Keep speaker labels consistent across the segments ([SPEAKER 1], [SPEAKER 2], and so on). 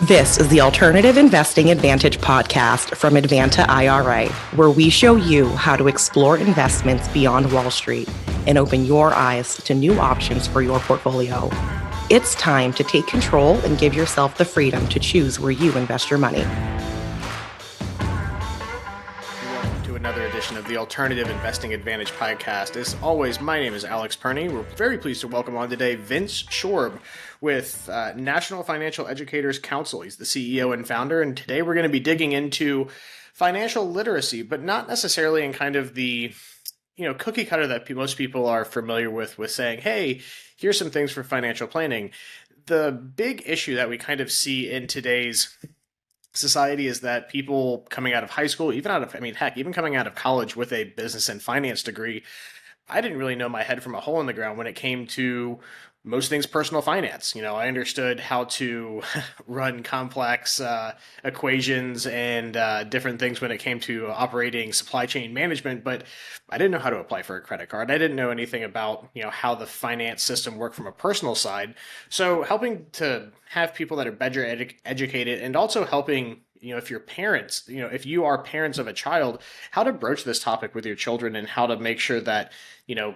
[SPEAKER 1] This is the Alternative Investing Advantage podcast from Advanta IRA, where we show you how to explore investments beyond Wall Street and open your eyes to new options for your portfolio. It's time to take control and give yourself the freedom to choose where you invest your money.
[SPEAKER 2] Welcome to another edition of the Alternative Investing Advantage podcast. As always, my name is Alex Perny. We're very pleased to welcome on today Vince Shorb with National Financial Educators Council. He's the CEO and founder, and today we're going to be digging into financial literacy, but not necessarily in kind of the cookie cutter that most people are familiar with saying, hey, here's some things for financial planning. The big issue that we kind of see in today's society is that people coming out of high school, even coming out of college with a business and finance degree, I didn't really know my head from a hole in the ground when it came to most things personal finance. I understood how to run complex equations and different things when it came to operating supply chain management, but I didn't know how to apply for a credit card. I didn't know anything about how the finance system worked from a personal side. So helping to have people that are better educated, and also helping if you're parents, if you are parents of a child, how to broach this topic with your children and how to make sure that,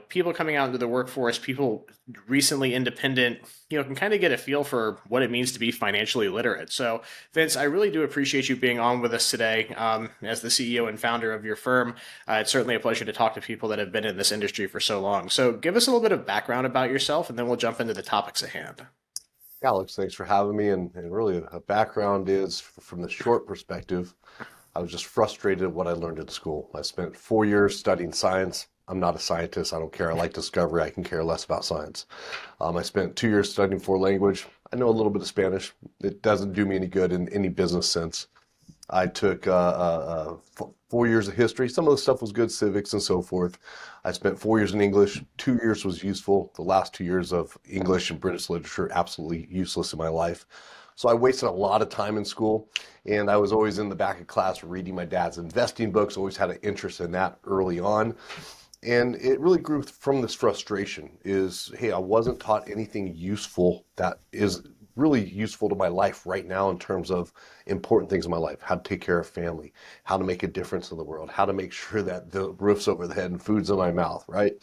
[SPEAKER 2] people coming out into the workforce, people recently independent, can kind of get a feel for what it means to be financially literate. So Vince, I really do appreciate you being on with us today. As the CEO and founder of your firm, it's certainly a pleasure to talk to people that have been in this industry for so long. So give us a little bit of background about yourself, and then we'll jump into the topics at hand.
[SPEAKER 3] Alex, thanks for having me. And really, a background is from the short perspective, I was just frustrated at what I learned at school. I spent 4 years studying science. I'm not a scientist. I don't care. I like discovery. I can care less about science. I spent 2 years studying foreign language. I know a little bit of Spanish. It doesn't do me any good in any business sense. I took 4 years of history. Some of the stuff was good, civics and so forth. I spent 4 years in English. 2 years was useful. The last 2 years of English and British literature, absolutely useless in my life. So I wasted a lot of time in school, and I was always in the back of class reading my dad's investing books, always had an interest in that early on. And it really grew from this frustration is, hey, I wasn't taught anything useful that is really useful to my life right now in terms of important things in my life, how to take care of family, how to make a difference in the world, how to make sure that the roof's over the head and food's in my mouth, right?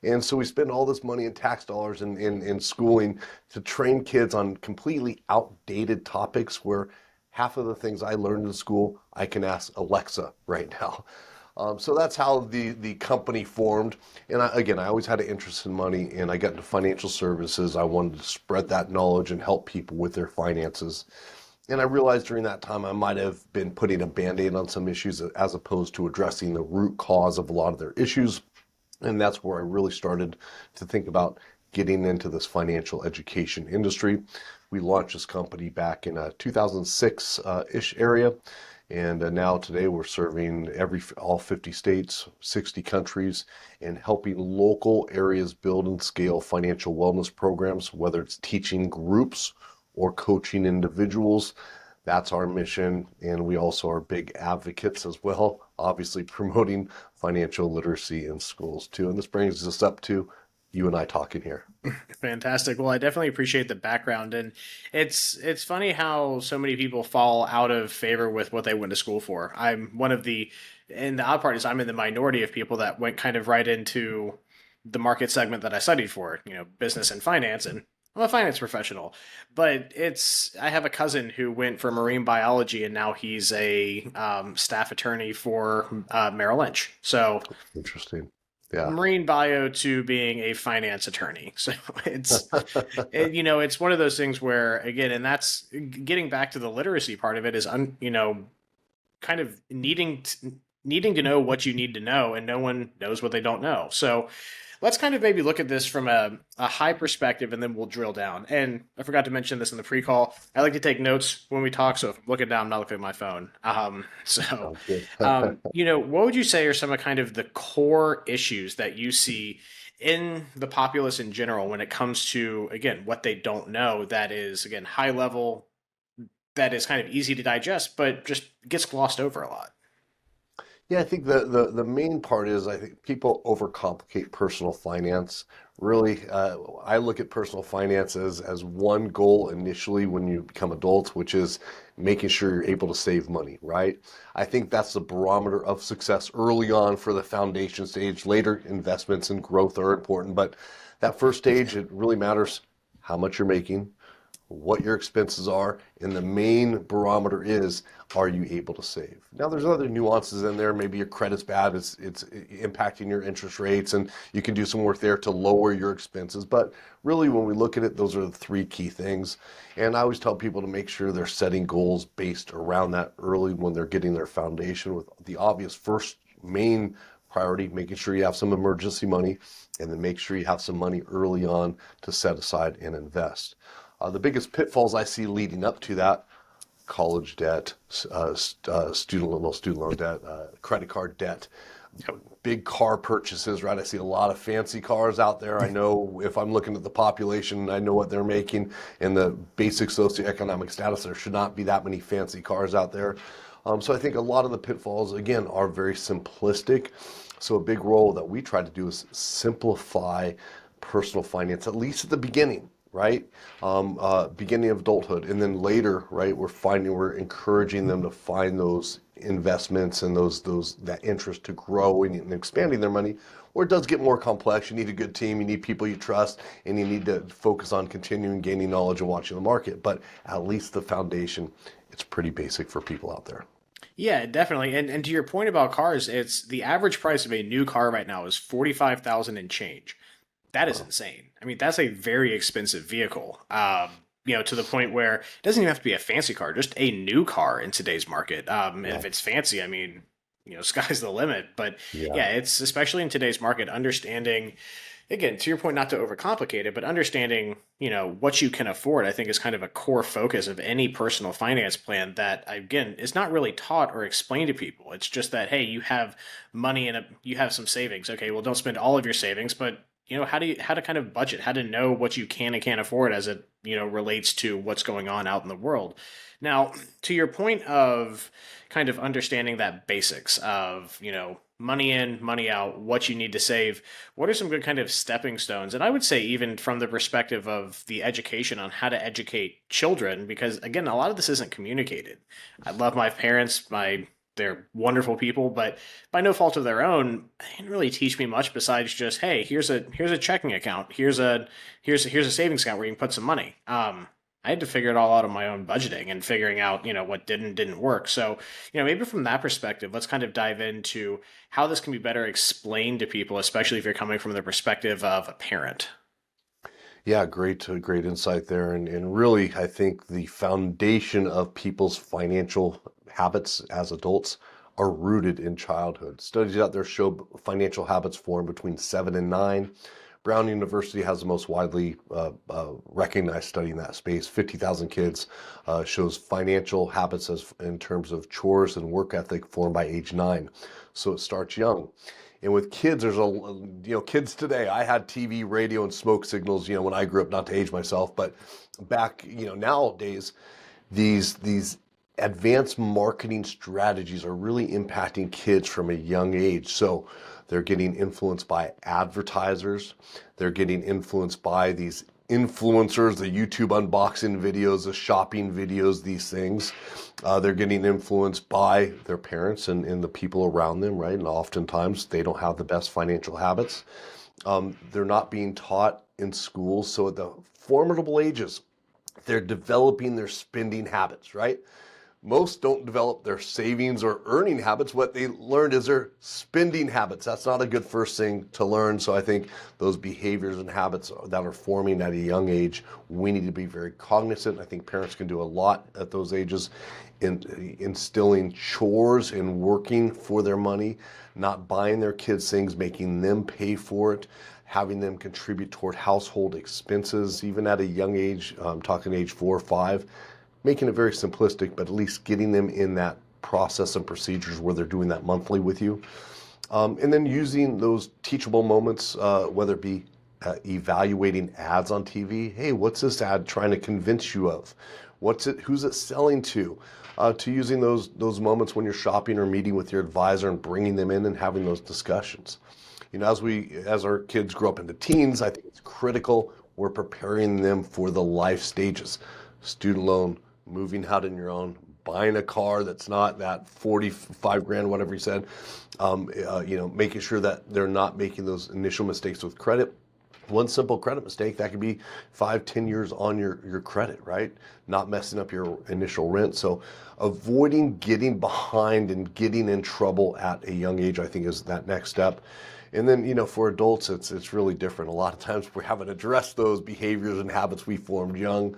[SPEAKER 3] And so we spend all this money in tax dollars in schooling to train kids on completely outdated topics where half of the things I learned in school, I can ask Alexa right now. So that's how the company formed. And I always had an interest in money, and I got into financial services. I wanted to spread that knowledge and help people with their finances. And I realized during that time I might have been putting a Band-Aid on some issues as opposed to addressing the root cause of a lot of their issues. And that's where I really started to think about getting into this education industry. We launched this company back in 2006-ish area. And now today we're serving all 50 states, 60 countries, and helping local areas build and scale financial wellness programs, whether it's teaching groups or coaching individuals. That's our mission. And we also are big advocates as well, obviously promoting financial literacy in schools too. And this brings us up to you and I talking here.
[SPEAKER 2] Fantastic. Well, I definitely appreciate the background. And it's funny how so many people fall out of favor with what they went to school for. And the odd part is I'm in the minority of people that went kind of right into the market segment that I studied for, business and finance. And I'm a finance professional, but I have a cousin who went for marine biology, and now he's a staff attorney for Merrill Lynch. So
[SPEAKER 3] interesting. Yeah.
[SPEAKER 2] Marine bio to being a finance attorney. So it's one of those things where, again, and that's getting back to the literacy part of it is, kind of needing to know what you need to know, and no one knows what they don't know. So let's kind of maybe look at this from a high perspective, and then we'll drill down. And I forgot to mention this in the pre-call. I like to take notes when we talk, so if I'm looking down, I'm not looking at my phone. What would you say are some of kind of the core issues that you see in the populace in general when it comes to, again, what they don't know that is, again, high level, that is kind of easy to digest, but just gets glossed over a lot?
[SPEAKER 3] Yeah, I think the main part is I think people overcomplicate personal finance. Really, I look at personal finance as one goal initially when you become adults, which is making sure you're able to save money, right? I think that's the barometer of success early on for the foundation stage. Later, investments and growth are important, but that first stage, it really matters how much you're making, what your expenses are, and the main barometer is, are you able to save? Now, there's other nuances in there. Maybe your credit's bad, it's impacting your interest rates, and you can do some work there to lower your expenses. But really, when we look at it, those are the three key things. And I always tell people to make sure they're setting goals based around that early when they're getting their foundation, with the obvious first main priority, making sure you have some emergency money, and then make sure you have some money early on to set aside and invest. The biggest pitfalls I see leading up to that: college debt, student loan debt, credit card debt, big car purchases, right? I see a lot of fancy cars out there. I know if I'm looking at the population, I know what they're making and the basic socioeconomic status, there should not be that many fancy cars out there. So I think a lot of the pitfalls, again, are very simplistic. So a big role that we try to do is simplify personal finance, at least at the beginning, right? Beginning of adulthood, and then later, right? We're encouraging them to find those investments and that interest to grow and expanding their money. Or it does get more complex. You need a good team, you need people you trust, and you need to focus on continuing gaining knowledge and watching the market. But at least the foundation, it's pretty basic for people out there.
[SPEAKER 2] Yeah, definitely. And to your point about cars, it's the average price of a new car right now is 45,000 and change. That is insane. I mean, that's a very expensive vehicle. To the point where it doesn't even have to be a fancy car, just a new car in today's market. And if it's fancy, I mean, sky's the limit. But
[SPEAKER 3] Yeah.
[SPEAKER 2] yeah, it's especially in today's market, understanding, again, to your point, not to overcomplicate it, but understanding, what you can afford, I think is kind of a core focus of any personal finance plan that, again, is not really taught or explained to people. It's just that, hey, you have money and you have some savings. Okay, well, don't spend all of your savings, but how to kind of budget, how to know what you can and can't afford as it, relates to what's going on out in the world. Now, to your point of kind of understanding that basics of, money in, money out, what you need to save, what are some good kind of stepping stones? And I would say even from the perspective of the education on how to educate children, because again, a lot of this isn't communicated. I love my parents, they're wonderful people, but by no fault of their own, they didn't really teach me much besides just, hey, here's a checking account, here's a savings account where you can put some money. I had to figure it all out on my own budgeting and figuring out, what didn't work. So, maybe from that perspective, let's kind of dive into how this can be better explained to people, especially if you're coming from the perspective of a parent.
[SPEAKER 3] Yeah, great insight there. And really, I think the foundation of people's financial habits as adults are rooted in childhood. Studies out there show financial habits form between 7 and 9. Brown University has the most widely recognized study in that space. 50,000 kids shows financial habits as in terms of chores and work ethic formed by age 9. So it starts young. And with kids, kids today, I had TV, radio, and smoke signals, when I grew up, not to age myself, but back, nowadays, these advanced marketing strategies are really impacting kids from a young age. So they're getting influenced by advertisers. They're getting influenced by these influencers, the YouTube unboxing videos, the shopping videos, these things. They're getting influenced by their parents and the people around them, right? And oftentimes they don't have the best financial habits. They're not being taught in schools. So at the formidable ages, they're developing their spending habits, right? Most don't develop their savings or earning habits. What they learned is their spending habits. That's not a good first thing to learn. So I think those behaviors and habits that are forming at a young age, we need to be very cognizant. I think parents can do a lot at those ages in instilling chores and working for their money, not buying their kids things, making them pay for it, having them contribute toward household expenses, even at a young age, talking age 4 or 5. Making it very simplistic, but at least getting them in that process and procedures where they're doing that monthly with you. And then using those teachable moments, whether it be evaluating ads on TV. Hey, what's this ad trying to convince you of? Who's it selling to using those moments when you're shopping or meeting with your advisor and bringing them in and having those discussions. As our kids grow up into teens, I think it's critical we're preparing them for the life stages. Student loan, moving out on your own, buying a car that's not that 45 grand, whatever you said, making sure that they're not making those initial mistakes with credit. One simple credit mistake, that could be 5-10 years on your credit, right? Not messing up your initial rent. So avoiding getting behind and getting in trouble at a young age, I think, is that next step. And then, for adults, it's really different. A lot of times we haven't addressed those behaviors and habits we formed young.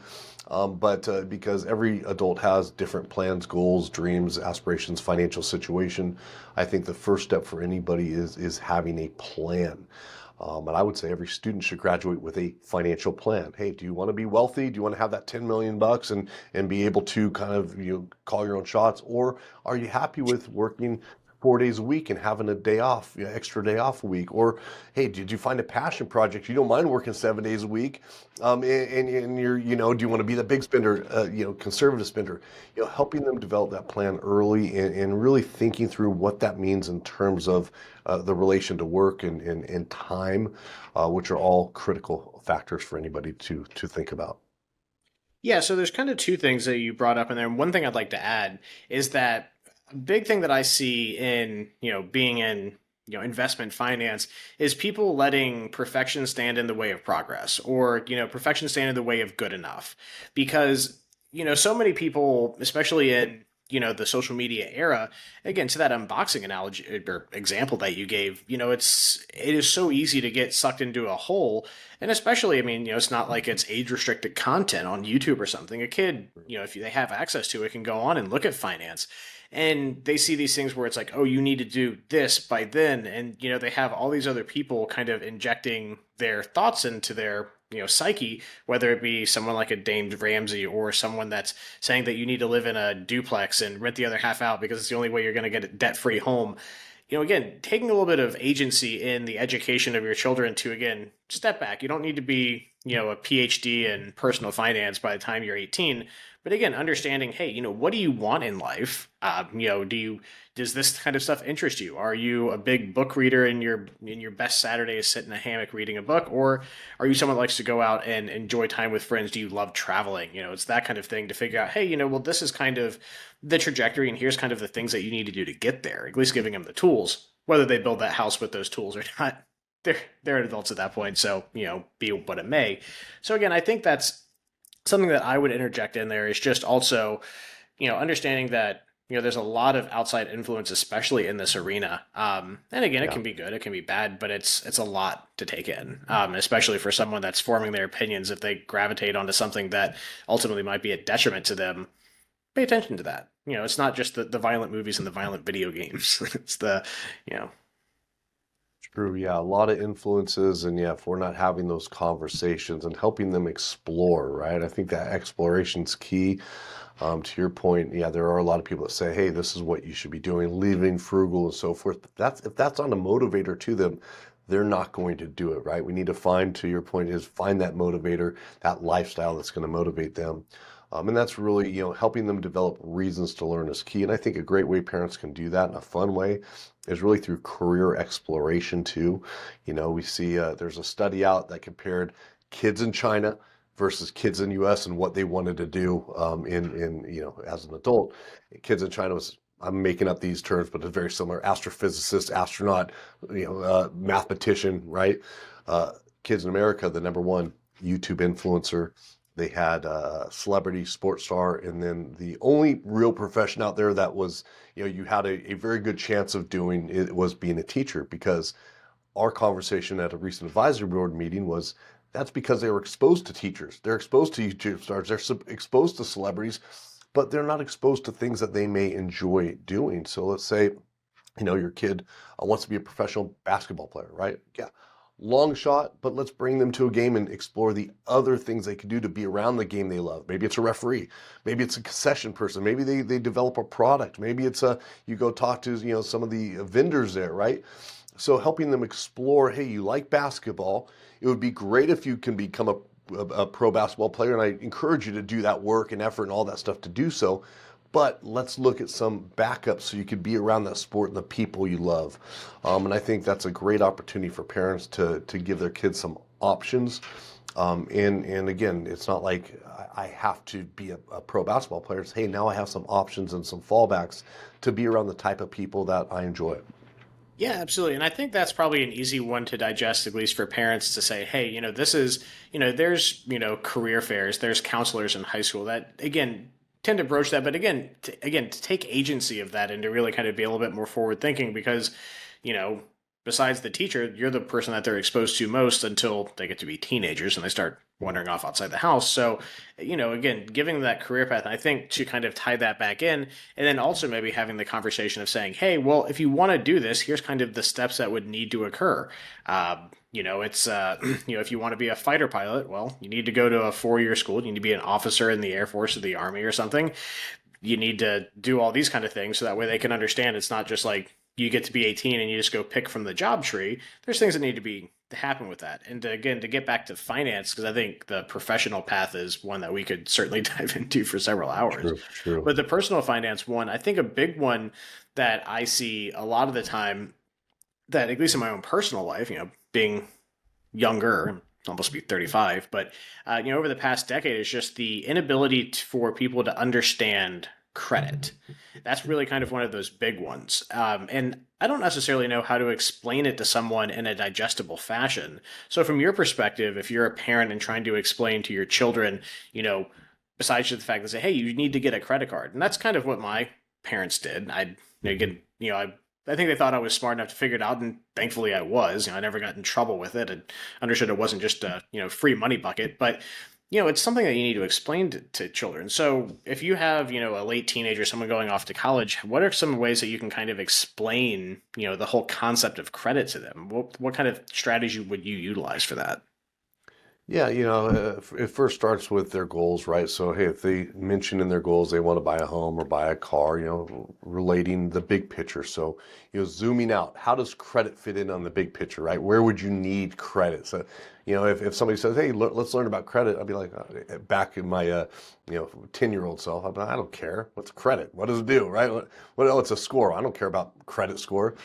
[SPEAKER 3] But because every adult has different plans, goals, dreams, aspirations, financial situation, I think the first step for anybody is having a plan. And I would say every student should graduate with a financial plan. Hey, do you want to be wealthy? Do you want to have that 10 million bucks and be able to kind of call your own shots? Or are you happy with working 4 days a week and having a day off, extra day off a week? Or, hey, did you find a passion project? You don't mind working 7 days a week, and you're, do you want to be the big spender, conservative spender? Helping them develop that plan early and really thinking through what that means in terms of the relation to work and time, which are all critical factors for anybody to think about.
[SPEAKER 2] Yeah, so there's kind of two things that you brought up in there. And one thing I'd like to add is that a big thing that I see in, being in, investment finance is people letting perfection stand in the way of progress, or, perfection stand in the way of good enough. Because, so many people, especially in, the social media era, again, to that unboxing analogy or example that you gave, it is so easy to get sucked into a hole. And especially, it's not like it's age restricted content on YouTube or something. A kid, if they have access to it, can go on and look at finance. And they see these things where it's like, oh, you need to do this by then. And, they have all these other people kind of injecting their thoughts into their, psyche, whether it be someone like a Dame Ramsey or someone that's saying that you need to live in a duplex and rent the other half out because it's the only way you're going to get a debt-free home. Again, taking a little bit of agency in the education of your children to, again, step back. You don't need to be, a PhD in personal finance by the time you're 18. But again, understanding, hey, what do you want in life? Does this kind of stuff interest you? Are you a big book reader and your best Saturday is sit in a hammock reading a book? Or are you someone that likes to go out and enjoy time with friends? Do you love traveling? It's that kind of thing to figure out, hey, well, this is kind of the trajectory and here's kind of the things that you need to do to get there, at least giving them the tools, whether they build that house with those tools or not. They're adults at that point, so, be what it may. So again, I think that's something that I would interject in there is just also, understanding that, there's a lot of outside influence, especially in this arena. And again, it can be good, it can be bad, but it's a lot to take in, especially for someone that's forming their opinions. If they gravitate onto something that ultimately might be a detriment to them, pay attention to that. It's not just the violent movies and the violent video games. It's the.
[SPEAKER 3] True, yeah, a lot of influences, and yeah, if we're not having those conversations and helping them explore, right? I think that exploration's key. To your point, yeah, there are a lot of people that say, "Hey, this is what you should be doing, living frugal and so forth." But if that's not a motivator to them, they're not going to do it, right? We need to find, to your point, find that motivator, that lifestyle that's going to motivate them. And that's really, helping them develop reasons to learn is key. And I think a great way parents can do that in a fun way is really through career exploration too. We see there's a study out that compared kids in China versus kids in U.S. and what they wanted to do as an adult. Kids in China was, I'm making up these terms, but it's very similar: astrophysicist, astronaut, mathematician, right? Kids in America, the number one YouTube influencer. They had a celebrity sports star, and then the only real profession out there that was, you had a very good chance of doing it was being a teacher, because our conversation at a recent advisory board meeting was that's because they were exposed to teachers. They're exposed to YouTube stars. They're exposed to celebrities, but they're not exposed to things that they may enjoy doing. So let's say, your kid wants to be a professional basketball player, right? Yeah. Long shot, but let's bring them to a game and explore the other things they could do to be around the game they love. Maybe it's a referee, maybe it's a concession person, maybe they develop a product, maybe it's you go talk to some of the vendors there, right? So helping them explore, hey, you like basketball, it would be great if you can become a pro basketball player, and I encourage you to do that work and effort and all that stuff to do so. But let's look at some backups so you could be around that sport and the people you love. And I think that's a great opportunity for parents to give their kids some options. And again, it's not like I have to be a pro basketball player. It's, hey, now I have some options and some fallbacks to be around the type of people that I enjoy.
[SPEAKER 2] Yeah, absolutely. And I think that's probably an easy one to digest, at least for parents to say, hey, this is, there's, career fairs, there's counselors in high school that, again, tend to broach that. But again, to take agency of that and to really kind of be a little bit more forward thinking because, besides the teacher, you're the person that they're exposed to most until they get to be teenagers and they start wandering off outside the house. So, again, giving them that career path, and I think to kind of tie that back in, and then also maybe having the conversation of saying, hey, well, if you want to do this, here's kind of the steps that would need to occur. It's, if you want to be a fighter pilot, well, you need to go to a 4-year school. You need to be an officer in the Air Force or the Army or something. You need to do all these kind of things so that way they can understand it's not just like you get to be 18 and you just go pick from the job tree. There's things that need to happen with that. And to get back to finance, because I think the professional path is one that we could certainly dive into for several hours.
[SPEAKER 3] True.
[SPEAKER 2] But the personal finance one, I think a big one that I see a lot of the time that, at least in my own personal life, being younger, almost be 35, but over the past decade is just the inability for people to understand credit. That's really kind of one of those big ones. And I don't necessarily know how to explain it to someone in a digestible fashion. So from your perspective, if you're a parent and trying to explain to your children, besides the fact that say, hey, you need to get a credit card. And that's kind of what my parents did. I think they thought I was smart enough to figure it out, and thankfully I was. I never got in trouble with it and understood it wasn't just a free money bucket. But it's something that you need to explain to children. So if you have a late teenager, someone going off to college, what are some ways that you can kind of explain the whole concept of credit to them? What kind of strategy would you utilize for that?
[SPEAKER 3] Yeah, it first starts with their goals, right? So, hey, if they mention in their goals they want to buy a home or buy a car, relating the big picture. So, zooming out, how does credit fit in on the big picture, right? Where would you need credit? So, if somebody says, hey, let's learn about credit, I'd be like, back in my, 10-year-old self, I'd be like, I don't care. What's credit? What does it do, right? It's a score. I don't care about credit score.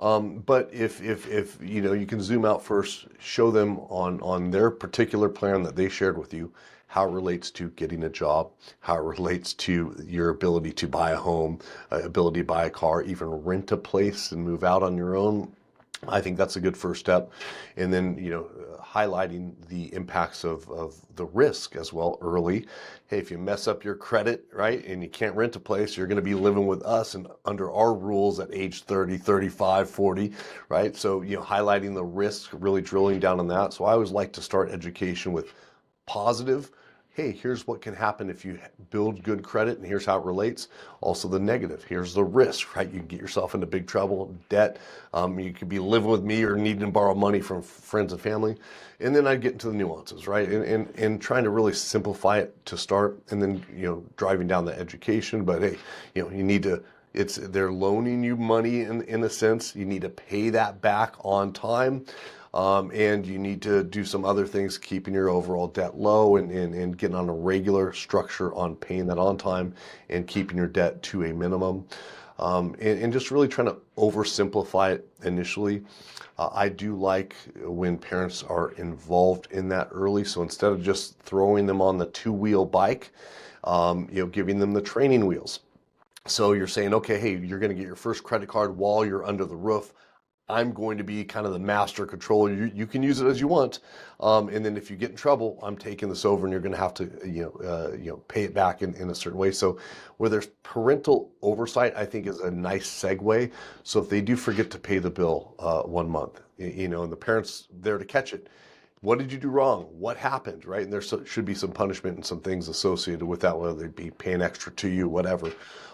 [SPEAKER 3] But if you can zoom out first, show them on their particular plan that they shared with you, how it relates to getting a job, how it relates to your ability to buy a home, ability to buy a car, even rent a place and move out on your own. I think that's a good first step. And then, highlighting the impacts of the risk as well early. Hey, if you mess up your credit, right, and you can't rent a place, you're going to be living with us and under our rules at age 30, 35, 40, right? So, highlighting the risk, really drilling down on that. So I always like to start education with positive. Hey, here's what can happen if you build good credit, and here's how it relates. Also the negative, here's the risk, right? You can get yourself into big trouble, debt. You could be living with me or needing to borrow money from friends and family. And then I get into the nuances, right? And trying to really simplify it to start, and then, driving down the education. But hey, you need to, they're loaning you money in a sense. You need to pay that back on time. And you need to do some other things, keeping your overall debt low and getting on a regular structure on paying that on time and keeping your debt to a minimum. And just really trying to oversimplify it initially. I do like when parents are involved in that early. So instead of just throwing them on the 2-wheel bike, giving them the training wheels. So you're saying, okay, hey, you're going to get your first credit card while you're under the roof. I'm going to be kind of the master controller. You can use it as you want, and then if you get in trouble, I'm taking this over, and you're going to have to pay it back in a certain way. So where there's parental oversight, I think is a nice segue. So if they do forget to pay the bill 1 month, and the parents there to catch it. What did you do wrong? What happened, right? And there should be some punishment and some things associated with that, whether they be paying extra to you, whatever.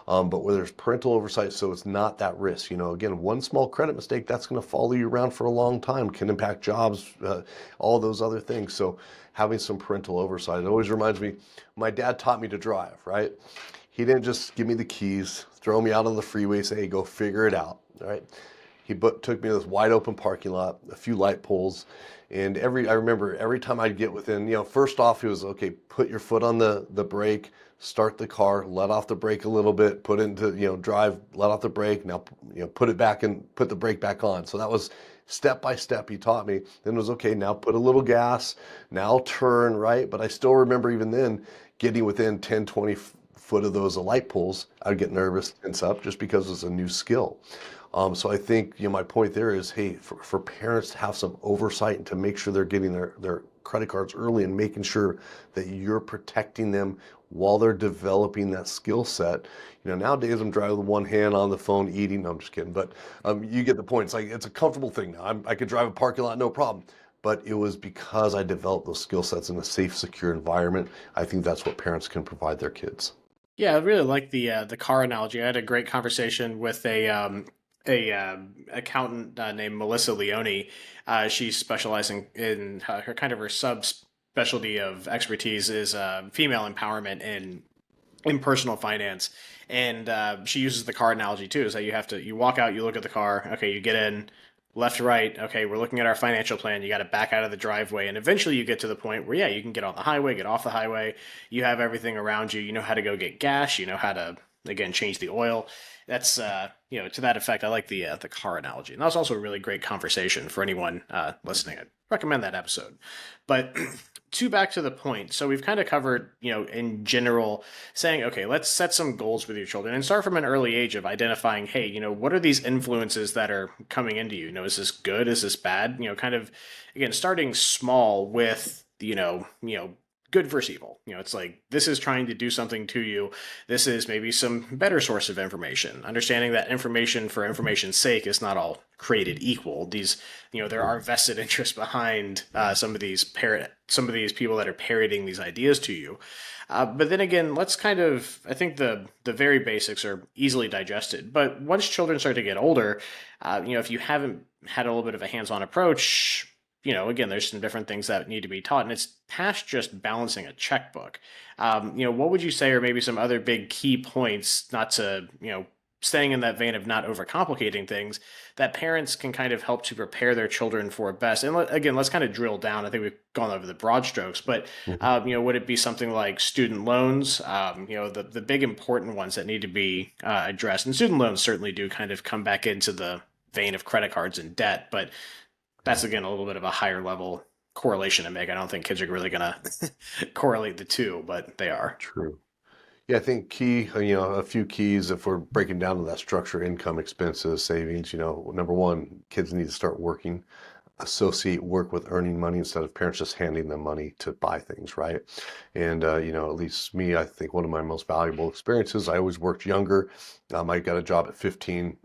[SPEAKER 3] But where there's parental oversight, so it's not that risk. Again, one small credit mistake, that's going to follow you around for a long time, can impact jobs, all those other things. So having some parental oversight, it always reminds me, my dad taught me to drive, right? He didn't just give me the keys, throw me out on the freeway, say, hey, go figure it out, right? took me to this wide open parking lot, a few light poles. And I remember every time I'd get within, first off, he was, okay, put your foot on the brake, start the car, let off the brake a little bit, put into, drive, let off the brake. Now, put it back and put the brake back on. So that was step by step he taught me. Then it was, okay, now put a little gas, now turn, right? But I still remember even then getting within 10, 20 foot of those light poles, I'd get nervous, tense up, just because it was a new skill. So I think, my point there is, hey, for parents to have some oversight and to make sure they're getting their credit cards early and making sure that you're protecting them while they're developing that skill set. Nowadays I'm driving with one hand on the phone eating. No, I'm just kidding. But you get the point. It's like, it's a comfortable thing now. I could drive a parking lot, no problem. But it was because I developed those skill sets in a safe, secure environment. I think that's what parents can provide their kids.
[SPEAKER 2] Yeah, I really like the car analogy. I had a great conversation with a accountant named Melissa Leone. She's specializing in her subspecialty of expertise is female empowerment in personal finance, and she uses the car analogy too. So you walk out, you look at the car, okay, you get in, left, right, okay, we're looking at our financial plan, you got to back out of the driveway, and eventually you get to the point where, yeah, you can get on the highway, get off the highway, you have everything around you, you know how to go get gas, you know how to, again, change the oil. That's, to that effect, I like the car analogy. And that was also a really great conversation for anyone listening. I'd recommend that episode. But back to the point. So we've kind of covered, in general, saying, okay, let's set some goals with your children and start from an early age of identifying, hey, what are these influences that are coming into you? Is this good? Is this bad? Kind of, again, starting small with, good versus evil. It's like, this is trying to do something to you. This is maybe some better source of information. Understanding that information for information's sake is not all created equal. These, there are vested interests behind some of these people that are parroting these ideas to you. But then again, let's kind of, I think the very basics are easily digested. But once children start to get older, if you haven't had a little bit of a hands-on approach, again, there's some different things that need to be taught, and it's past just balancing a checkbook. What would you say are maybe some other big key points, not to, staying in that vein of not overcomplicating things, that parents can kind of help to prepare their children for best? And again, let's kind of drill down. I think we've gone over the broad strokes, but, would it be something like student loans, the big important ones that need to be addressed? And student loans certainly do kind of come back into the vein of credit cards and debt, but that's, again, a little bit of a higher level correlation to make. I don't think kids are really going to correlate the two, but they are.
[SPEAKER 3] True. Yeah, I think a few keys if we're breaking down to that structure: income, expenses, savings. Number one, kids need to start working, associate work with earning money instead of parents just handing them money to buy things, right? And, at least me, I think one of my most valuable experiences, I always worked younger. I got a job at 15,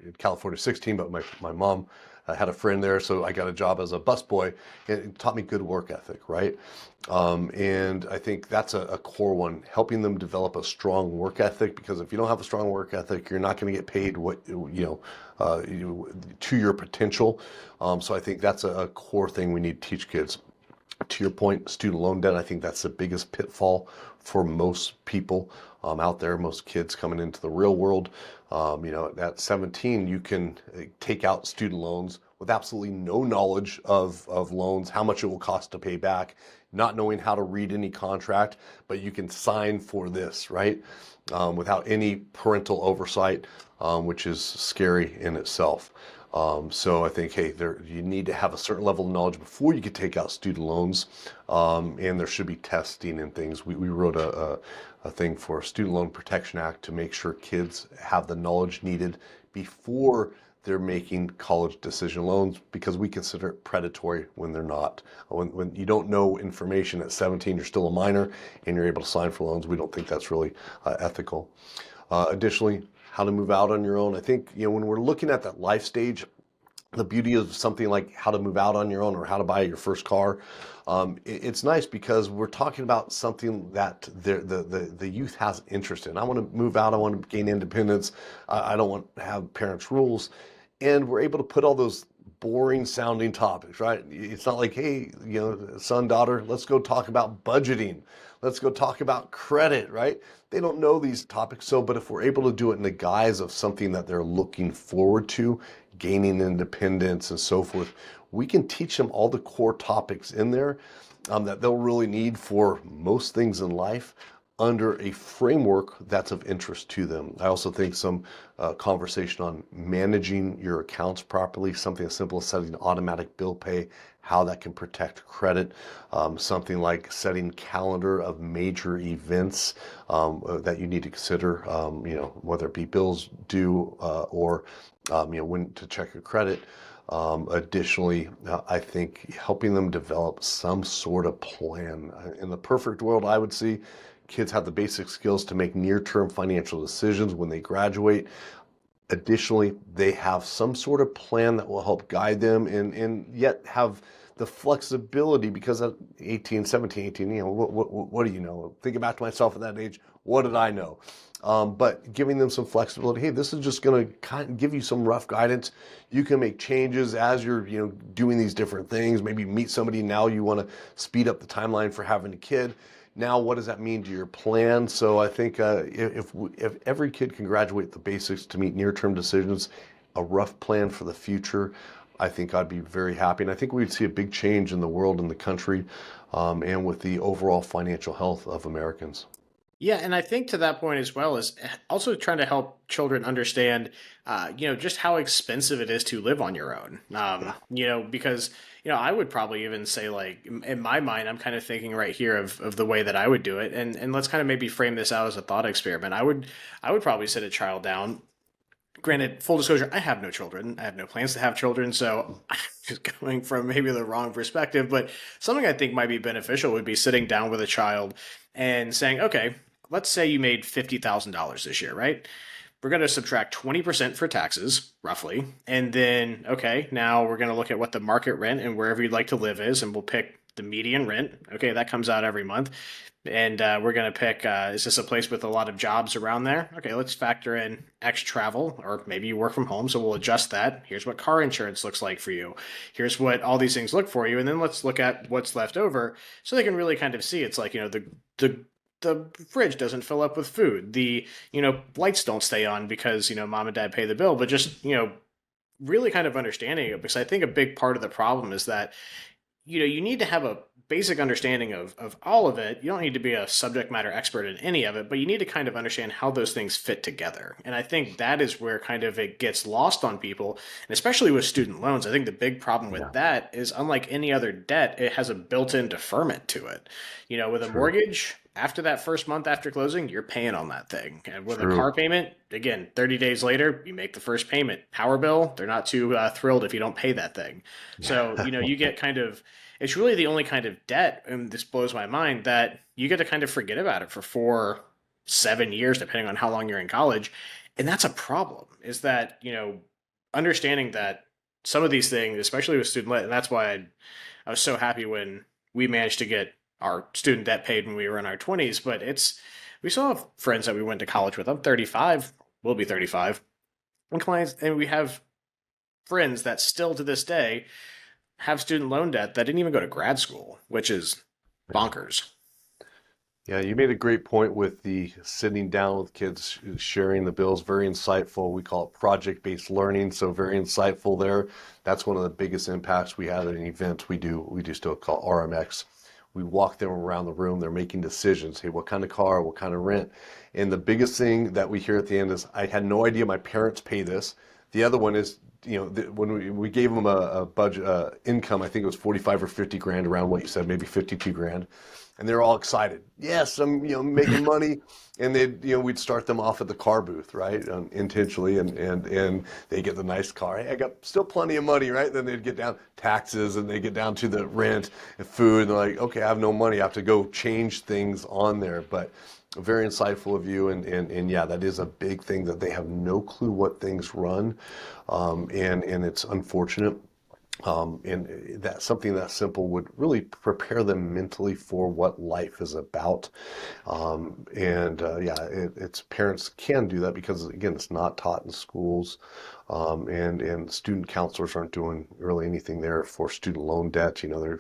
[SPEAKER 3] in California 16, but my mom had a friend there, so I got a job as a busboy, and it taught me good work ethic, right? And I think that's a core one, helping them develop a strong work ethic, because if you don't have a strong work ethic, you're not going to get paid what, to your potential. So I think that's a core thing we need to teach kids. To your point, student loan debt, I think that's the biggest pitfall for most people out there, most kids coming into the real world. At 17, you can take out student loans with absolutely no knowledge of loans, how much it will cost to pay back, not knowing how to read any contract, but you can sign for this, right? Without any parental oversight, which is scary in itself. So I think, hey, you need to have a certain level of knowledge before you could take out student loans, and there should be testing and things. We wrote a thing for Student Loan Protection Act to make sure kids have the knowledge needed before they're making college decision loans, because we consider it predatory when they're not. When you don't know information at 17, you're still a minor, and you're able to sign for loans. We don't think that's really ethical. Additionally, how to move out on your own. I think, when we're looking at that life stage, the beauty of something like how to move out on your own or how to buy your first car, it's nice because we're talking about something that the youth has interest in. I want to move out. I want to gain independence. I don't want to have parents' rules. And we're able to put all those boring sounding topics, right? It's not like, hey, son, daughter, let's go talk about budgeting. Let's go talk about credit, right? They don't know these topics. But if we're able to do it in the guise of something that they're looking forward to, gaining independence and so forth. We can teach them all the core topics in there that they'll really need for most things in life under a framework that's of interest to them. I also think some conversation on managing your accounts properly, something as simple as setting automatic bill pay, how that can protect credit, something like setting calendar of major events that you need to consider, whether it be bills due or when to check your credit. Additionally, I think helping them develop some sort of plan. In the perfect world, I would see kids have the basic skills to make near-term financial decisions when they graduate. Additionally, they have some sort of plan that will help guide them and yet have the flexibility, because at 18, 17, 18, what do you know? Thinking back to myself at that age, what did I know? But giving them some flexibility. Hey, this is just going to kind of give you some rough guidance. You can make changes as you're, doing these different things. Maybe meet somebody now, you want to speed up the timeline for having a kid. Now, what does that mean to your plan? So I think if every kid can graduate the basics to meet near-term decisions, a rough plan for the future, I think I'd be very happy. And I think we'd see a big change in the world and the country and with the overall financial health of Americans.
[SPEAKER 2] Yeah, and I think to that point as well is also trying to help children understand, just how expensive it is to live on your own. Because I would probably even say, like, in my mind, I'm kind of thinking right here of the way that I would do it, and let's kind of maybe frame this out as a thought experiment. I would probably sit a child down. Granted, full disclosure, I have no children. I have no plans to have children, so I'm just going from maybe the wrong perspective. But something I think might be beneficial would be sitting down with a child and saying, okay, let's say you made $50,000 this year, right? We're going to subtract 20% for taxes, roughly. And then, okay, now we're going to look at what the market rent and wherever you'd like to live is, and we'll pick the median rent. Okay, that comes out every month. And we're going to pick, is this a place with a lot of jobs around there? Okay, let's factor in X travel, or maybe you work from home, so we'll adjust that. Here's what car insurance looks like for you. Here's what all these things look for you. And then let's look at what's left over so they can really kind of see. It's like, the fridge doesn't fill up with food. The, lights don't stay on because, mom and dad pay the bill, but just, really kind of understanding it. Because I think a big part of the problem is that, you need to have a basic understanding of all of it. You don't need to be a subject matter expert in any of it, but you need to kind of understand how those things fit together. And I think that is where kind of it gets lost on people, and especially with student loans. I think the big problem with that is, unlike any other debt, it has a built-in deferment to it. With a mortgage, after that first month after closing, you're paying on that thing. And with a car payment, again, 30 days later, you make the first payment. Power bill, they're not too thrilled if you don't pay that thing. So, you get kind of, it's really the only kind of debt, and this blows my mind, that you get to kind of forget about it for 4-7 years, depending on how long you're in college. And that's a problem, is that, understanding that some of these things, especially with student debt, and that's why I was so happy when we managed to get our student debt paid when we were in our 20s. But we still have friends that we went to college with. I'm 35, we'll be 35. And clients, and we have friends that still to this day have student loan debt that didn't even go to grad school, which is bonkers.
[SPEAKER 3] Yeah, you made a great point with the sitting down with kids, sharing the bills. Very insightful. We call it project-based learning, so very insightful there. That's one of the biggest impacts we had at an event we do still call RMX. We walk them around the room. They're making decisions. Hey, what kind of car? What kind of rent? And the biggest thing that we hear at the end is, I had no idea my parents pay this. The other one is, when we gave them a budget income, I think it was 45 or 50 grand, around what you said, maybe 52 grand. And they're all excited. Yes, I'm making money. And we'd start them off at the car booth, right? Intentionally, and they get the nice car. Hey, I got still plenty of money, right? Then they'd get down taxes, and they get down to the rent and food, and they're like, okay, I have no money. I have to go change things on there. But very insightful of you, and yeah, that is a big thing, that they have no clue what things run, and it's unfortunate. And that something that simple would really prepare them mentally for what life is about. It's parents can do that because again, it's not taught in schools, and student counselors aren't doing really anything there for student loan debt. You know,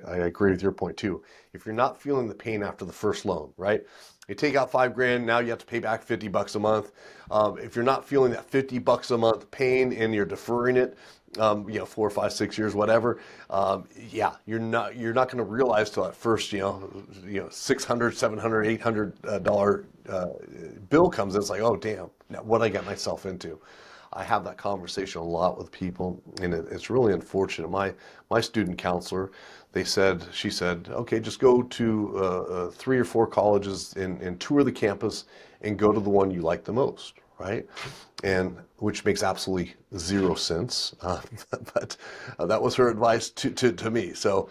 [SPEAKER 3] I agree with your point too. If you're not feeling the pain after the first loan, right? You take out $5,000, now you have to pay back $50 a month. If you're not feeling that $50 a month pain and you're deferring it, 4, 5, 6 years, whatever. You're not going to realize till that first, $600, $700, $800 bill comes in. It's like, oh damn, now what I got myself into. I have that conversation a lot with people, and it's really unfortunate. My student counselor, she said, okay, just go to 3 or 4 colleges and tour the campus and go to the one you like the most, right? And which makes absolutely zero sense, but that was her advice to me. So,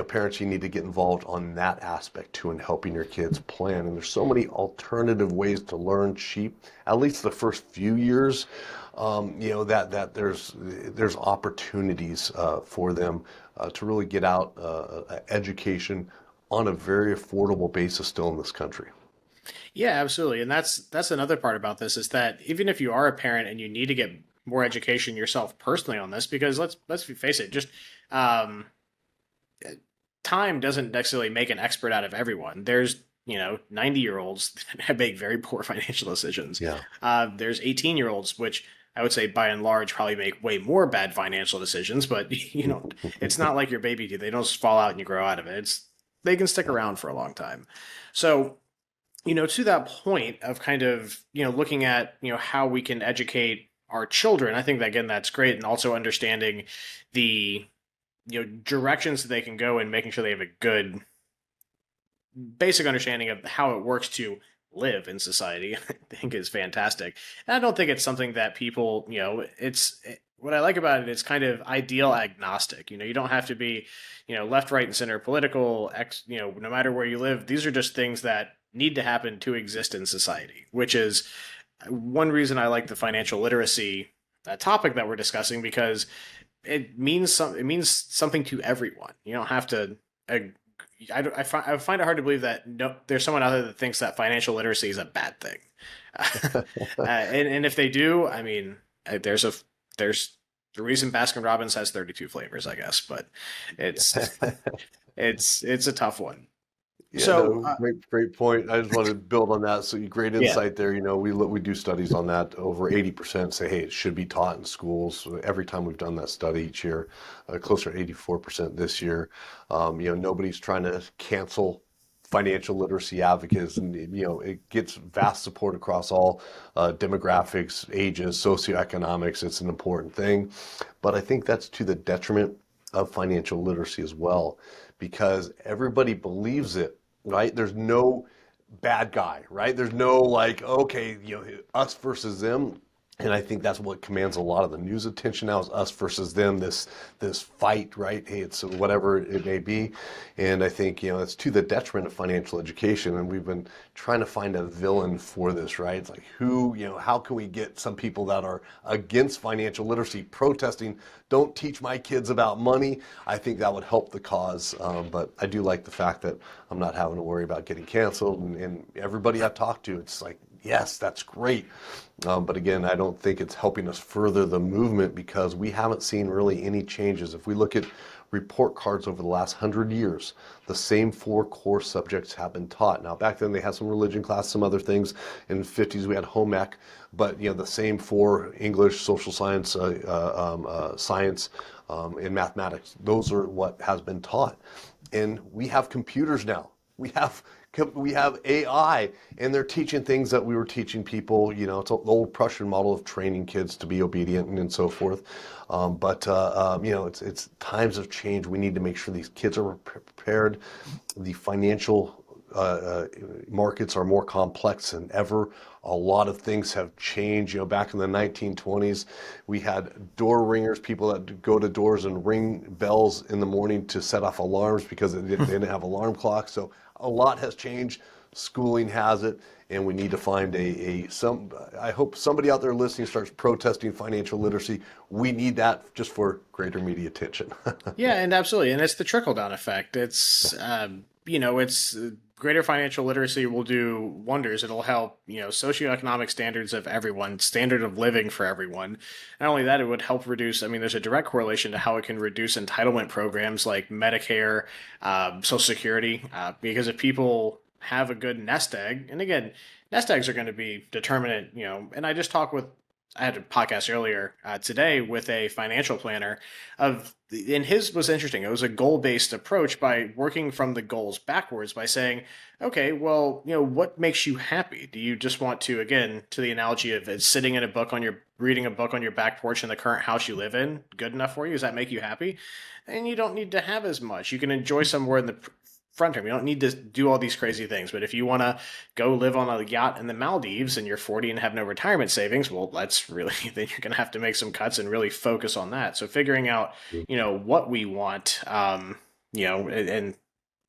[SPEAKER 3] parents, you need to get involved on that aspect too, in helping your kids plan. And there's so many alternative ways to learn cheap, at least the first few years. That there's opportunities for them to really get out education on a very affordable basis still in this country.
[SPEAKER 2] Yeah, absolutely. And that's another part about this is that even if you are a parent and you need to get more education yourself personally on this, because let's face it, just um, time doesn't necessarily make an expert out of everyone. There's 90-year-olds that make very poor financial decisions.
[SPEAKER 3] Yeah.
[SPEAKER 2] There's 18-year-olds, which I would say by and large probably make way more bad financial decisions, but it's not like your baby teeth. They don't just fall out and you grow out of it. They can stick around for a long time. So, to that point of kind of, looking at, how we can educate our children, I think that, again, that's great. And also understanding the, directions that they can go and making sure they have a good basic understanding of how it works to live in society, I think is fantastic. And I don't think it's something that people, what I like about it is kind of ideal agnostic. You don't have to be, left, right, and center political, no matter where you live. These are just things that need to happen to exist in society, which is one reason I like the financial literacy topic that we're discussing, because it means something to everyone. You don't have to. I find it hard to believe that there's someone out there that thinks that financial literacy is a bad thing, and if they do, I mean, there's the reason Baskin Robbins has 32 flavors, I guess, but it's a tough one.
[SPEAKER 3] Yeah,
[SPEAKER 2] So
[SPEAKER 3] no, great point. I just want to build on that. So great
[SPEAKER 2] yeah,
[SPEAKER 3] insight there. We do studies on that. Over 80% say, hey, it should be taught in schools. So every time we've done that study each year, closer to 84% this year. Nobody's trying to cancel financial literacy advocates, and it gets vast support across all demographics, ages, socioeconomics. It's an important thing, but I think that's to the detriment of financial literacy as well, because everybody believes it. Right? There's no bad guy, right? There's no like, okay, us versus them. And I think that's what commands a lot of the news attention now, is us versus them, this fight, right? Hey, it's whatever it may be. And I think, it's to the detriment of financial education. And we've been trying to find a villain for this, right? It's like how can we get some people that are against financial literacy protesting, don't teach my kids about money? I think that would help the cause. But I do like the fact that I'm not having to worry about getting canceled. And everybody I've talked to, it's like, yes, that's great. But again, I don't think it's helping us further the movement, because we haven't seen really any changes. If we look at report cards over the last 100 years, the same 4 core subjects have been taught. Now, back then they had some religion class, some other things. In the 50s we had home ec, but the same 4: English, social science, science, and mathematics. Those are what has been taught. And we have computers now. We have AI, and they're teaching things that we were teaching people. It's the old Prussian model of training kids to be obedient and so forth. It's times of change. We need to make sure these kids are prepared. The financial markets are more complex than ever. A lot of things have changed. Back in the 1920s, we had door ringers, people that go to doors and ring bells in the morning to set off alarms because they didn't have alarm clocks. So a lot has changed. schooling has it, and we need to find I hope somebody out there listening starts protesting financial literacy. We need that just for greater media attention.
[SPEAKER 2] Yeah, and absolutely, and it's the trickle down effect. It's greater financial literacy will do wonders. It'll help socioeconomic standards of everyone, standard of living for everyone. Not only that, it would help reduce. I mean, there's a direct correlation to how it can reduce entitlement programs like Medicare, Social Security, because if people have a good nest egg, and again, nest eggs are going to be determinant. And I had a podcast earlier today with a financial planner and his was interesting. It was a goal-based approach by working from the goals backwards by saying, okay, well, what makes you happy? Do you just want to, again, to the analogy of it, sitting in a book reading a book on your back porch in the current house you live in, good enough for you? Does that make you happy? And you don't need to have as much. You can enjoy somewhere in the front term. You don't need to do all these crazy things. But if you want to go live on a yacht in the Maldives and you're 40 and have no retirement savings, well, that's really, then you're going to have to make some cuts and really focus on that. So figuring out, what we want, and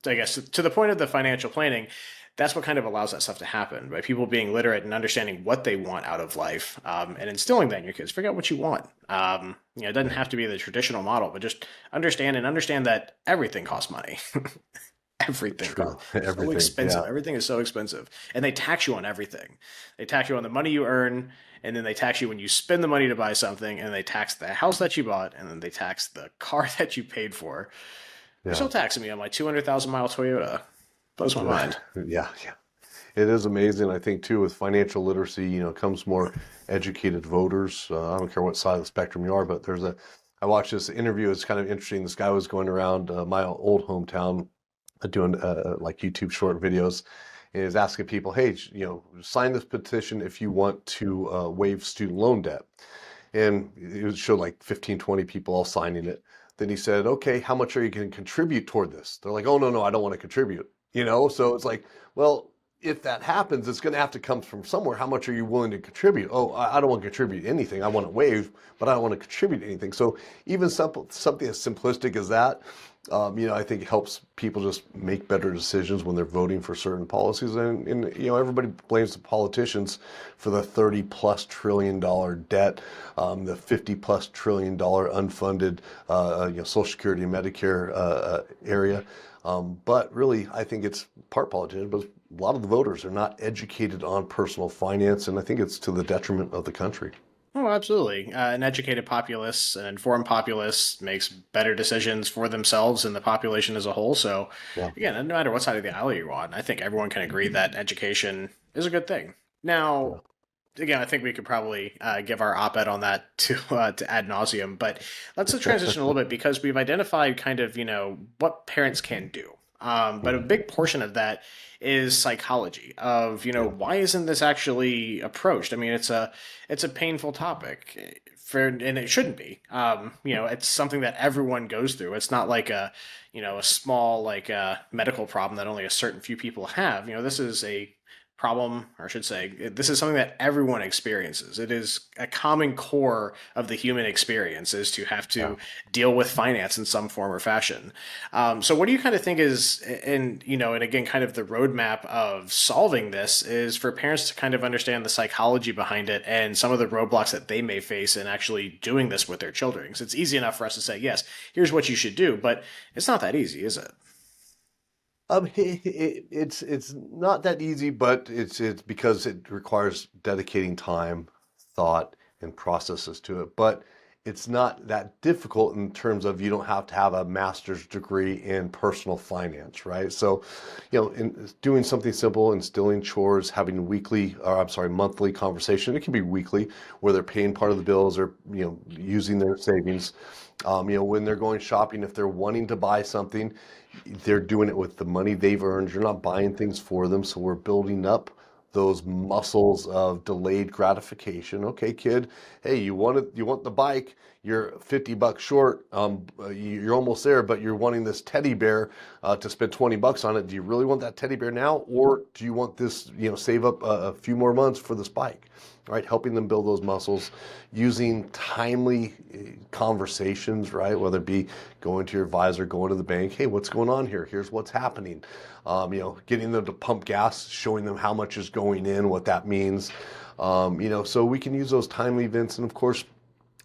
[SPEAKER 2] I guess to the point of the financial planning, that's what kind of allows that stuff to happen by people being literate and understanding what they want out of life, and instilling that in your kids. Figure out what you want. It doesn't have to be the traditional model, but just understand that everything costs money. Everything.
[SPEAKER 3] Everything.
[SPEAKER 2] So expensive.
[SPEAKER 3] Yeah.
[SPEAKER 2] Everything is so expensive. And they tax you on everything. They tax you on the money you earn, and then they tax you when you spend the money to buy something, and they tax the house that you bought, and then they tax the car that you paid for. They're still taxing me on my 200,000-mile Toyota. Blows my mind.
[SPEAKER 3] Yeah. It is amazing. I think too, with financial literacy, comes more educated voters. I don't care what side of the spectrum you are, but I watched this interview. It's kind of interesting. This guy was going around my old hometown doing like YouTube short videos, and is asking people, hey, sign this petition if you want to waive student loan debt. And it showed like 15, 20 people all signing it. Then he said, okay, how much are you going to contribute toward this? They're like, oh, no, I don't want to contribute. So it's like, well, if that happens, it's going to have to come from somewhere. How much are you willing to contribute? Oh, I don't want to contribute anything. I want to waive, but I don't want to contribute anything. So even something as simplistic as that, I think it helps people just make better decisions when they're voting for certain policies. And everybody blames the politicians for the $30+ trillion debt, the $50+ trillion unfunded, Social Security and Medicare area. But really, I think it's part politicians, but a lot of the voters are not educated on personal finance, and I think it's to the detriment of the country.
[SPEAKER 2] Oh, absolutely. An educated populace, an informed populace makes better decisions for themselves and the population as a whole. So, again, no matter what side of the aisle you're on, I think everyone can agree that education is a good thing. Now, again, I think we could probably give our op-ed on that to ad nauseum, but let's transition a little bit because we've identified kind of, what parents can do. But a big portion of that is psychology of, why isn't this actually approached? I mean, it's a painful topic and it shouldn't be. It's something that everyone goes through. It's not like a small, medical problem that only a certain few people have. This is a problem, or I should say, this is something that everyone experiences. It is a common core of the human experience is to have to deal with finance in some form or fashion. So what do you kind of think is, and again, kind of the roadmap of solving this is for parents to kind of understand the psychology behind it and some of the roadblocks that they may face in actually doing this with their children? Because it's easy enough for us to say, yes, here's what you should do, but it's not that easy, is it?
[SPEAKER 3] It's not that easy, but it's because it requires dedicating time, thought, and processes to it. But it's not that difficult in terms of you don't have to have a master's degree in personal finance, right? So, in doing something simple, instilling chores, having monthly conversation. It can be weekly, where they're paying part of the bills or using their savings. When they're going shopping, if they're wanting to buy something, they're doing it with the money they've earned. You're not buying things for them. So we're building up those muscles of delayed gratification. Okay, kid, hey, you want the bike, you're $50 short. You're almost there, but you're wanting this teddy bear to spend $20 on it. Do you really want that teddy bear now, or do you want this? Save up a few more months for this bike. Right, helping them build those muscles, using timely conversations, right? Whether it be going to your advisor, going to the bank, hey, what's going on here? Here's what's happening. Getting them to pump gas, showing them how much is going in, what that means. So we can use those timely events, and of course,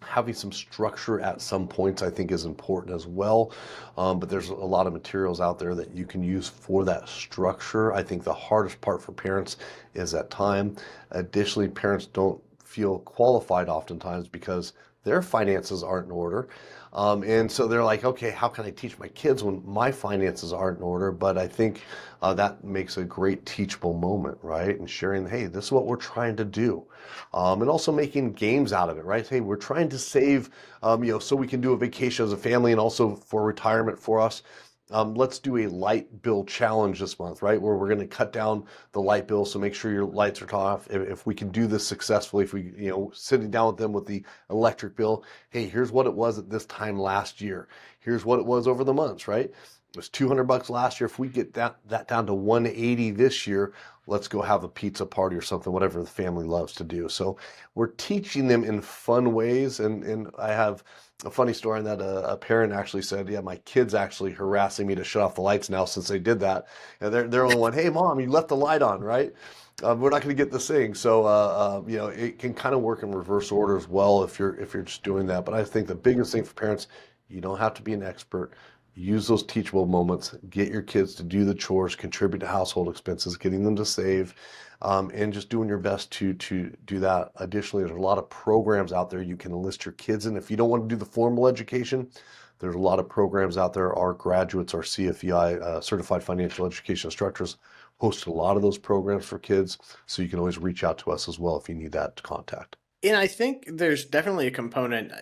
[SPEAKER 3] having some structure at some points I think is important as well. But there's a lot of materials out there that you can use for that structure. I think the hardest part for parents is that time. Additionally, parents don't feel qualified oftentimes because their finances aren't in order. And so they're like, okay, how can I teach my kids when my finances aren't in order? But I think that makes a great teachable moment, right? And sharing, hey, this is what we're trying to do. And also making games out of it, right? Hey, we're trying to save, so we can do a vacation as a family and also for retirement for us. Let's do a light bill challenge this month, right? Where we're going to cut down the light bill. So make sure your lights are off. If we can do this successfully, if we, sitting down with them with the electric bill, hey, here's what it was at this time last year. Here's what it was over the months, right? It was $200 last year. If we get that down to 180 this year, let's go have a pizza party or something, whatever the family loves to do. So we're teaching them in fun ways. And I have a funny story in that a parent actually said, yeah, my kid's actually harassing me to shut off the lights now since they did that. And they're only one, hey, mom, you left the light on, right? We're not going to get this thing. So, it can kind of work in reverse order as well if you're just doing that. But I think the biggest thing for parents, you don't have to be an expert. Use those teachable moments, get your kids to do the chores, contribute to household expenses, getting them to save, and just doing your best to do that. Additionally, there's a lot of programs out there you can enlist your kids in. If you don't want to do the formal education, there's a lot of programs out there. Our graduates, our CFEI, Certified Financial Education Instructors, host a lot of those programs for kids. So you can always reach out to us as well if you need that contact.
[SPEAKER 2] And I think there's definitely a component,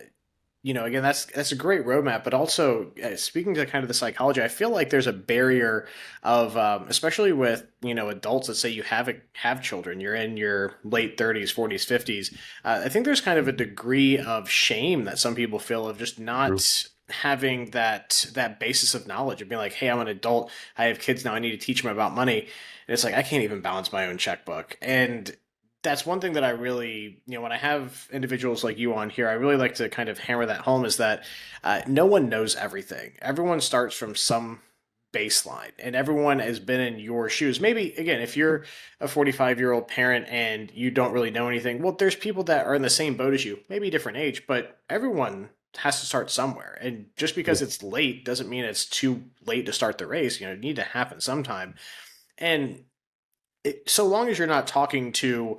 [SPEAKER 2] again, that's a great roadmap, but also speaking to kind of the psychology, I feel like there's a barrier of, especially with, adults that say you have children, you're in your late 30s, 40s, 50s. I think there's kind of a degree of shame that some people feel of just not
[SPEAKER 3] True.
[SPEAKER 2] having that basis of knowledge of being like, hey, I'm an adult, I have kids now, I need to teach them about money. And it's like, I can't even balance my own checkbook. And that's one thing that I really, when I have individuals like you on here, I really like to kind of hammer that home is that no one knows everything. Everyone starts from some baseline and everyone has been in your shoes. Maybe, again, if you're a 45-year-old parent and you don't really know anything, well, there's people that are in the same boat as you, maybe different age, but everyone has to start somewhere. And just because it's late doesn't mean it's too late to start the race. It need to happen sometime. And so long as you're not talking to,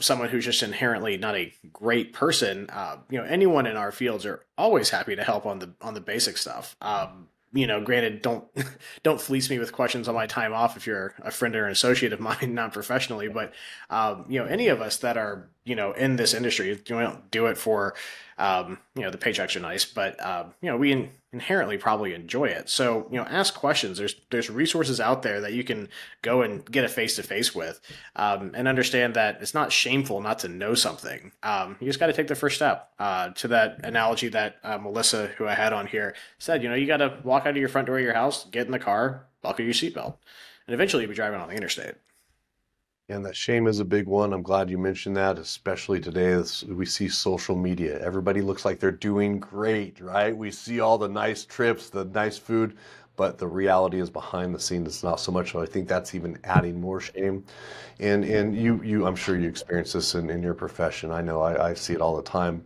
[SPEAKER 2] someone who's just inherently not a great person, anyone in our fields are always happy to help on the basic stuff. Granted, don't fleece me with questions on my time off if you're a friend or an associate of mine, not professionally, but any of us that are in this industry, we don't do it for the paychecks are nice, but we inherently probably enjoy it. So ask questions. There's resources out there that you can go and get a face to face with, and understand that it's not shameful not to know something. You just got to take the first step. To that analogy that Melissa, who I had on here, said, you got to walk out of your front door of your house, get in the car, buckle your seatbelt, and eventually you'll be driving on the interstate.
[SPEAKER 3] And that shame is a big one. I'm glad you mentioned that, especially today. We see social media. Everybody looks like they're doing great, right? We see all the nice trips, the nice food, but the reality is behind the scenes. It's not so much. So I think that's even adding more shame. And I'm sure you experience this in your profession. I know I see it all the time.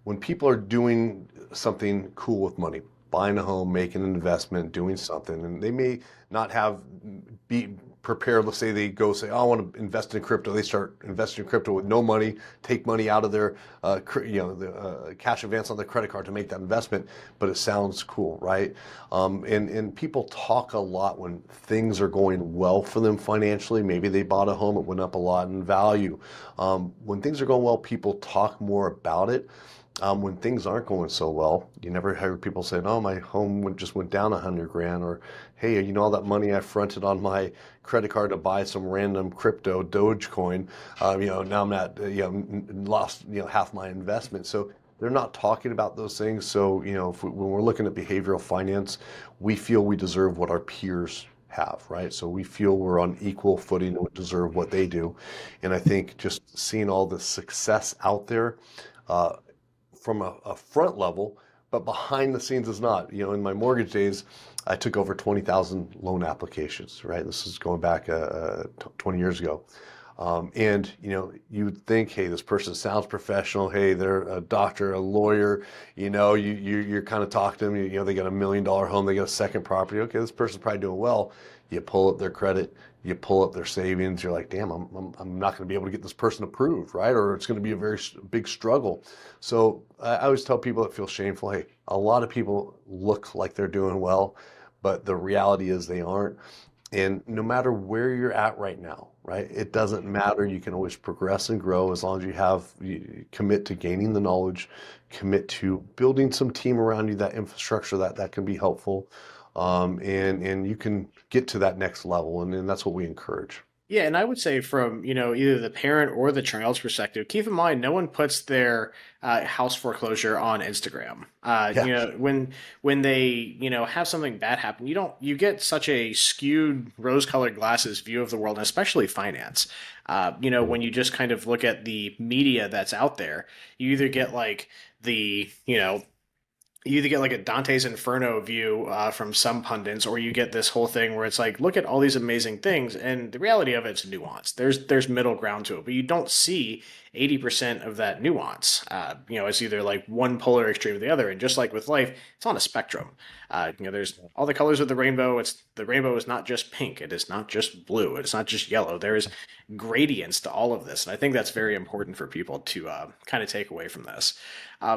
[SPEAKER 3] When people are doing something cool with money, buying a home, making an investment, doing something, and they may not be prepared. Let's say they go say, oh, I want to invest in crypto. They start investing in crypto with no money, take money out of their the cash advance on their credit card to make that investment, but it sounds cool, right? And people talk a lot when things are going well for them financially. Maybe they bought a home, it went up a lot in value. When things are going well, people talk more about it. When things aren't going so well, you never hear people saying, oh, my home just went down $100,000, or hey, all that money I fronted on my credit card to buy some random crypto Dogecoin, now I'm at, lost, half my investment. So they're not talking about those things. So, when we're looking at behavioral finance, we feel we deserve what our peers have, right? So we feel we're on equal footing and deserve what they do. And I think just seeing all the success out there uh, from a front level, but behind the scenes is not. In my mortgage days, I took over 20,000 loan applications, right? This is going back 20 years ago. And you would think, hey, this person sounds professional. Hey, they're a doctor, a lawyer. You're kind of talking to them. They got $1 million home, they got a second property. Okay, this person's probably doing well. You pull up their credit, you pull up their savings. You're like, damn, I'm not going to be able to get this person approved, right? Or it's going to be a very big struggle. So I always tell people that feel shameful. Hey, a lot of people look like they're doing well, but the reality is they aren't. And no matter where you're at right now, right, it doesn't matter. You can always progress and grow as long as you commit to gaining the knowledge, commit to building some team around you, that infrastructure that can be helpful, and you can get to that next level. And that's what we encourage.
[SPEAKER 2] Yeah, and I would say from, either the parent or the child's perspective, keep in mind no one puts their house foreclosure on Instagram.
[SPEAKER 3] Yeah.
[SPEAKER 2] When they, have something bad happen, you get such a skewed rose-colored glasses view of the world, and especially finance. When you just kind of look at the media that's out there, you either get like you either get like a Dante's Inferno view from some pundits, or you get this whole thing where it's like, look at all these amazing things, and the reality of it's nuanced. There's middle ground to it, but you don't see 80% of that nuance. It's either like one polar extreme or the other, and just like with life, it's on a spectrum. There's all the colors of the rainbow. The rainbow is not just pink. It is not just blue. It's not just yellow. There's gradients to all of this, and I think that's very important for people to kind of take away from this.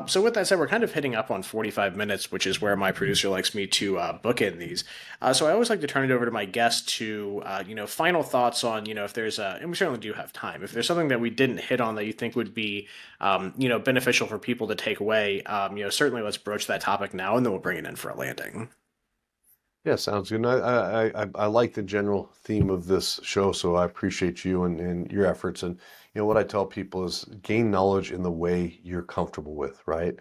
[SPEAKER 2] So with that said, we're kind of hitting up on 45 minutes, which is where my producer likes me to bookend these. So I always like to turn it over to my guest to, final thoughts on, if there's and we certainly do have time, if there's something that we didn't hit on that you think would be, beneficial for people to take away, certainly let's broach that topic now, and then we'll bring it in for a landing.
[SPEAKER 3] Yeah, sounds good. And I like the general theme of this show, so I appreciate you and your efforts. And what I tell people is gain knowledge in the way you're comfortable with, right?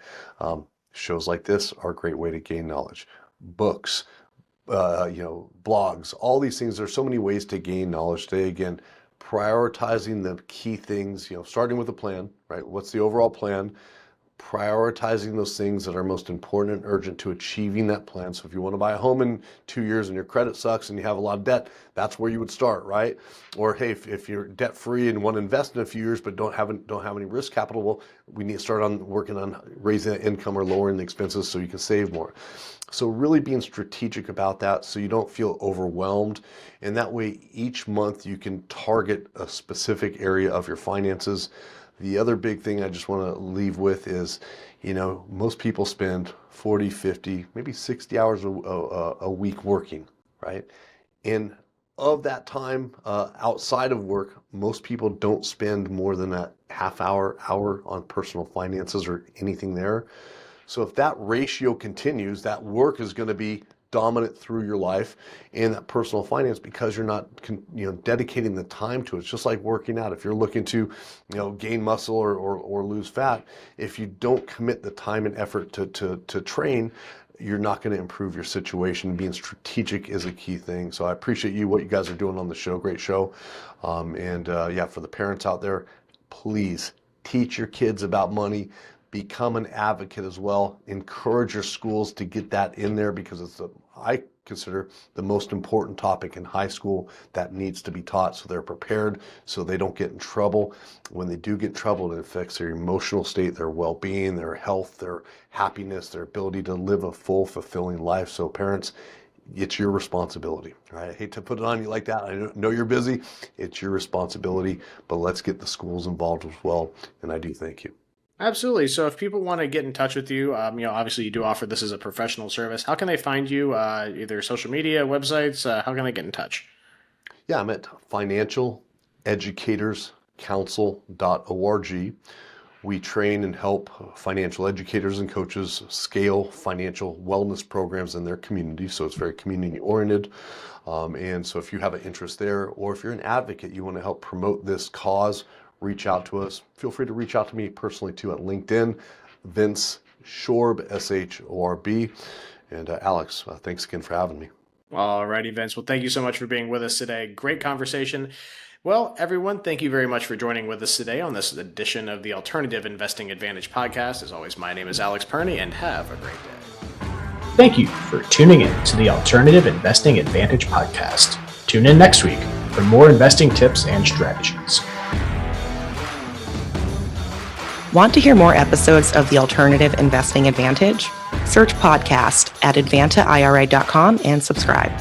[SPEAKER 3] Shows like this are a great way to gain knowledge. Books, blogs, all these things. There's so many ways to gain knowledge today. Again, prioritizing the key things. Starting with a plan, right? What's the overall plan? Prioritizing those things that are most important and urgent to achieving that plan. So if you want to buy a home in 2 years and your credit sucks and you have a lot of debt, that's where you would start, right? Or hey, if you're debt free and want to invest in a few years but don't have any risk capital, well, we need to start on working on raising that income or lowering the expenses so you can save more. So really being strategic about that so you don't feel overwhelmed. And that way each month you can target a specific area of your finances. The other big thing I just want to leave with is, most people spend 40, 50, maybe 60 hours a week working, right? And of that time outside of work, most people don't spend more than that hour on personal finances or anything there. So if that ratio continues, that work is going to be dominant through your life and that personal finance because you're not dedicating the time to it. It's just like working out. If you're looking to gain muscle or lose fat, if you don't commit the time and effort to train, you're not going to improve your situation. Being strategic is a key thing. So I appreciate what you guys are doing on the show. Great show. For the parents out there, please teach your kids about money. Become an advocate as well. Encourage your schools to get that in there because I consider the most important topic in high school that needs to be taught so they're prepared, so they don't get in trouble. When they do get in trouble, it affects their emotional state, their well-being, their health, their happiness, their ability to live a full, fulfilling life. So parents, it's your responsibility. Right? I hate to put it on you like that. I know you're busy. It's your responsibility, but let's get the schools involved as well. And I do thank you.
[SPEAKER 2] Absolutely. So if people want to get in touch with you, obviously you do offer this as a professional service. How can they find you? Either social media, websites? How can they get in touch?
[SPEAKER 3] Yeah, I'm at financialeducatorscouncil.org. We train and help financial educators and coaches scale financial wellness programs in their community. So it's very community oriented. And so if you have an interest there, or if you're an advocate, you want to help promote this cause, reach out to us. Feel free to reach out to me personally too at LinkedIn. Vince Shorb, Shorb. And Alex, thanks again for having me.
[SPEAKER 2] Alrighty, Vince. Well, thank you so much for being with us today. Great conversation. Well, everyone, thank you very much for joining with us today on this edition of the Alternative Investing Advantage podcast. As always, my name is Alex Perny, and have a great day.
[SPEAKER 4] Thank you for tuning in to the Alternative Investing Advantage podcast. Tune in next week for more investing tips and strategies.
[SPEAKER 1] Want to hear more episodes of the Alternative Investing Advantage? Search podcast at advantaira.com and subscribe.